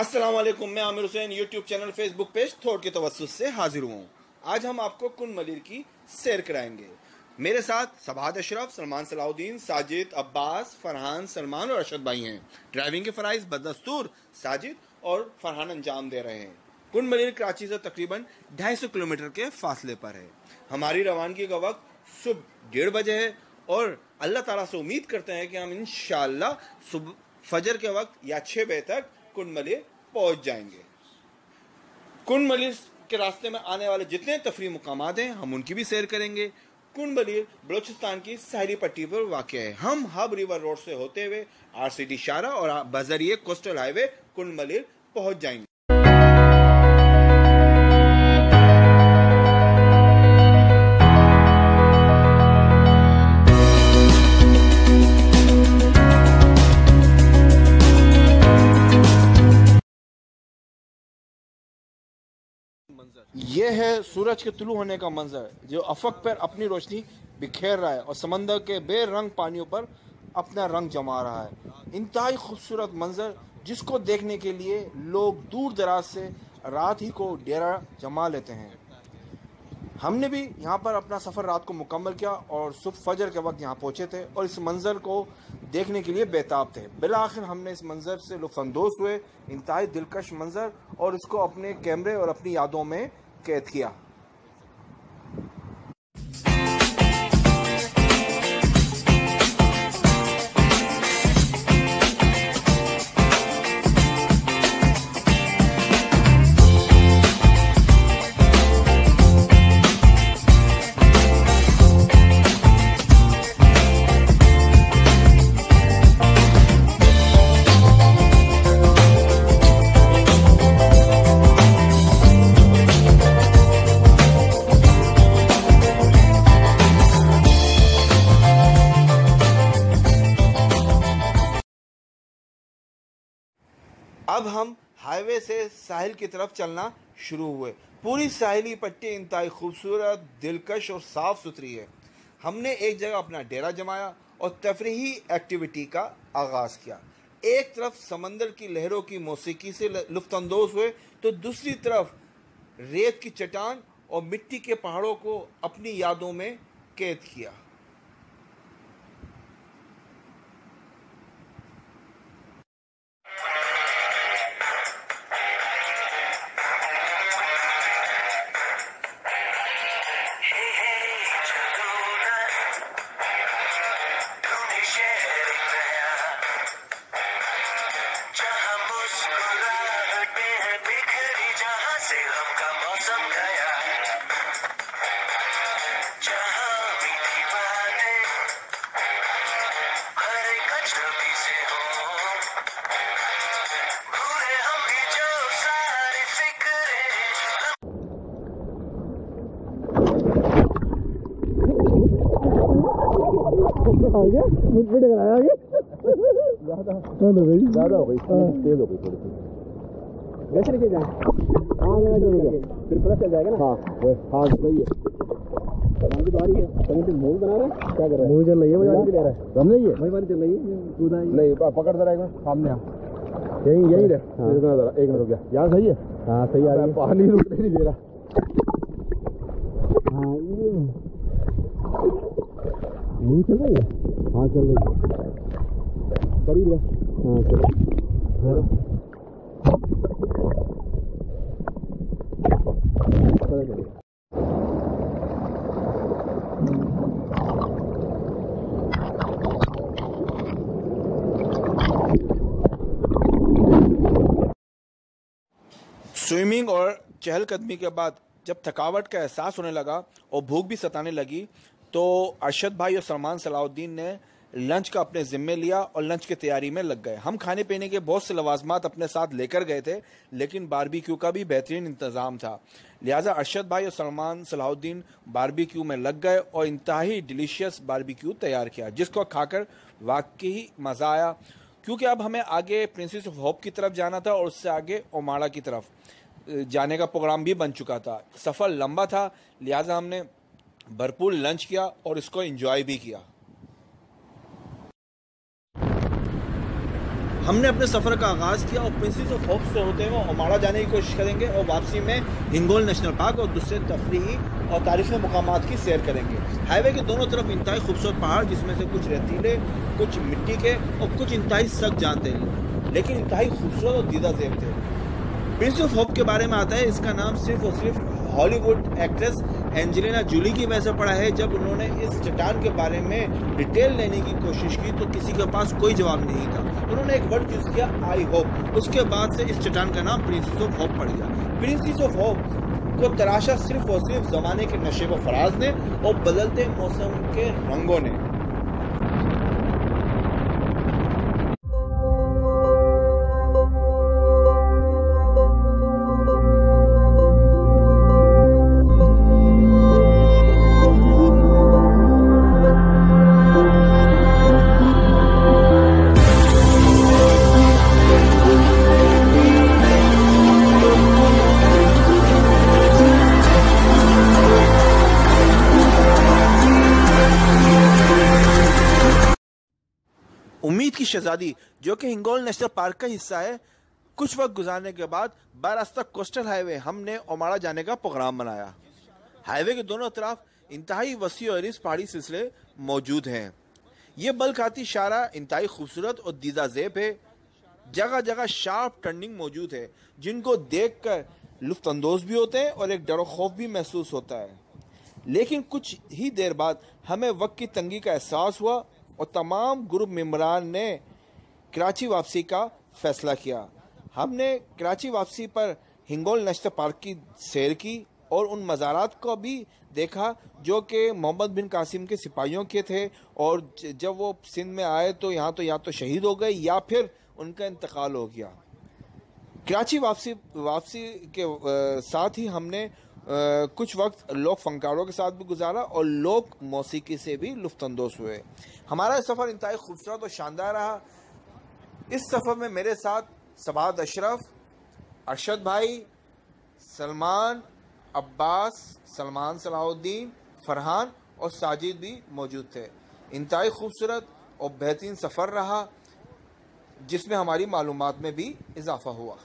अस्सलाम वालेकुम, मैं Aamir Hussain YouTube channel Facebook page थोड़ के तवस्सुस से हाजिर हूँ। आज हम आपको कुन मलिर की सैर कराएंगे। मेरे साथ सबाहत अशरफ, सलमान सलाउद्दीन, साजिद, अब्बास, फरहान, सलमान और अरशद भाई हैं। ड्राइविंग के फ़राइज़ बदस्तूर साजिद और फरहान अंजाम दे रहे हैं। कुन मलिर कराची से तकरीबन 250 किलोमीटर के फासले पर है। हमारी रवानगी का वक्त सुबह 1:30 बजे है और अल्लाह ताला से उम्मीद करते हैं कि हम इंशाअल्लाह सुबह फजर के वक्त या 6 बजे तक कुन मलिर पहुंच जाएंगे। कुन मलिर के रास्ते में आने वाले जितने तफरी मुकामात हैं हम उनकी भी सैर करेंगे। कुन मलिर बलूचिस्तान की साहली पट्टी पर वाक़ है। हम हब रिवर रोड से होते हुए RCD शारा और बजरिए कोस्टल हाईवे कुन मलिर पहुंच जाएंगे। यह है सूरज के तुलू होने का मंजर जो अफक पर अपनी रोशनी बिखेर रहा है और समंदर के बेरंग पानियों पर अपना रंग जमा रहा है। इंतहाई खूबसूरत मंजर जिसको देखने के लिए लोग दूर दराज से रात ही को डेरा जमा लेते हैं। हमने भी यहाँ पर अपना सफ़र रात को मुकम्मल किया और सुबह फजर के वक्त यहाँ पहुँचे थे और इस मंज़र को देखने के लिए बेताब थे। बिलाखिर हमने इस मंज़र से लुत्फ़अंदोज़ हुए। इंतहाई दिलकश मंज़र और इसको अपने कैमरे और अपनी यादों में कैद किया। अब हम हाईवे से साहिल की तरफ चलना शुरू हुए। पूरी साहिली पट्टी इंतहाई खूबसूरत, दिलकश और साफ़ सुथरी है। हमने एक जगह अपना डेरा जमाया और तफरीही एक्टिविटी का आगाज़ किया। एक तरफ समंदर की लहरों की मौसीकी से लुत्फ़अंदोज़ हुए तो दूसरी तरफ रेत की चट्टान और मिट्टी के पहाड़ों को अपनी यादों में कैद किया। आगे मुझे लगाया आगे ज़्यादा हो गई तेज हो गई थोड़ी सी। वैसे लेके जाए फिर पता चल जाएगा ना। हाँ सही है। तो आ रही है मूवी बना रहा है। क्या कर रहा है? मूवी चल रही है। ले रहा है हम नहीं है वही वाली चल रही है। नहीं पकड़ जरा एक मिनट सामने आ। यही रहे। एक मिनट हो गया। यहाँ सही है। हाँ सही आ रही है। पानी रुकने नहीं दे रहा। हाँ ये चल रही है। हाँ चल रही है। करीब है। हाँ चलो स्विमिंग और चहलकदमी के बाद जब थकावट का एहसास होने लगा और भूख भी सताने लगी तो अरशद भाई और सलमान सलाउद्दीन ने लंच का अपने ज़िम्मे लिया और लंच की तैयारी में लग गए। हम खाने पीने के बहुत से लवाजमात अपने साथ लेकर गए थे लेकिन बारबेक्यू का भी बेहतरीन इंतज़ाम था। लिहाजा अरशद भाई और सलमान सलाउद्दीन बारबेक्यू में लग गए और इंतहाई डिलीशियस बारबेक्यू तैयार किया जिसको खाकर वाकई मज़ा आया। क्योंकि अब हमें आगे प्रिंसेस ऑफ होप की तरफ जाना था और उससे आगे ओमाड़ा की तरफ जाने का प्रोग्राम भी बन चुका था। सफ़र लंबा था लिहाजा हमने भरपूर लंच किया और इसको एंजॉय भी किया। हमने अपने सफ़र का आगाज़ किया और प्रिंसेस ऑफ होप से होते हुए ओमाड़ा जाने की कोशिश करेंगे और वापसी में हिंगोल नेशनल पार्क और दूसरे तफरीही और तारीख़ी मकामात की सैर करेंगे। हाईवे के दोनों तरफ इंतहाई खूबसूरत पहाड़, जिसमें से कुछ रेतीले, कुछ मिट्टी के और कुछ इंतहाई सख्त जानते हैं, लेकिन इंतहाई खूबसूरत और दीदा ज़ेब थे। प्रिंस ऑफ होप के बारे में आता है, इसका नाम सिर्फ और सिर्फ हॉलीवुड एक्ट्रेस एंजेलिना जूली की वजह से पड़ा है। जब उन्होंने इस चट्टान के बारे में डिटेल लेने की कोशिश की तो किसी के पास कोई जवाब नहीं था। उन्होंने एक वर्ड यूज किया, आई होप। उसके बाद से इस चट्टान का नाम प्रिंसेस ऑफ होप पड़ गया। प्रिंसेस ऑफ होप को तराशा सिर्फ और सिर्फ जमाने के नशे व फराज ने और बदलते मौसम के रंगों ने। उम्मीद की शहजादी, जो कि हिंगोल नेशनल पार्क का हिस्सा है, कुछ वक्त गुजारने के बाद बारास्ता कोस्टल हाईवे हमने ओमाड़ा जाने का प्रोग्राम बनाया। हाईवे के दोनों तरफ इंतहाई वसी और इस पहाड़ी सिलसिले मौजूद हैं। ये बलखाती शारा इंतहाई खूबसूरत और दीदा ज़ेब है। जगह जगह शार्प टर्निंग मौजूद है, जिनको देख कर लुत्फानंदोज भी होते हैं और एक डर खौफ भी महसूस होता है। लेकिन कुछ ही देर बाद हमें वक्त की तंगी का एहसास हुआ और तमाम ग्रुप मेंबरान ने कराची वापसी का फैसला किया। हमने कराची वापसी पर हिंगोल नेशनल पार्क की सैर की और उन मज़ारात को भी देखा जो कि मोहम्मद बिन कासिम के सिपाहियों के थे, और जब वो सिंध में आए तो या तो शहीद हो गए या फिर उनका इंतकाल हो गया। कराची वापसी के साथ ही हमने कुछ वक्त लोक फनकारों के साथ भी गुजारा और लोक मौसीकी से भी लुत्फानंदोज हुए। हमारा सफ़र इंतहाई खूबसूरत और शानदार रहा। इस सफ़र में मेरे साथ सबाद अशरफ, अरशद भाई, सलमान, अब्बास, सलमान सलाहुद्दीन, फरहान और साजिद भी मौजूद थे। इंतहाई खूबसूरत और बेहतरीन सफ़र रहा, जिसमें हमारी मालूमात में भी इजाफ़ा हुआ।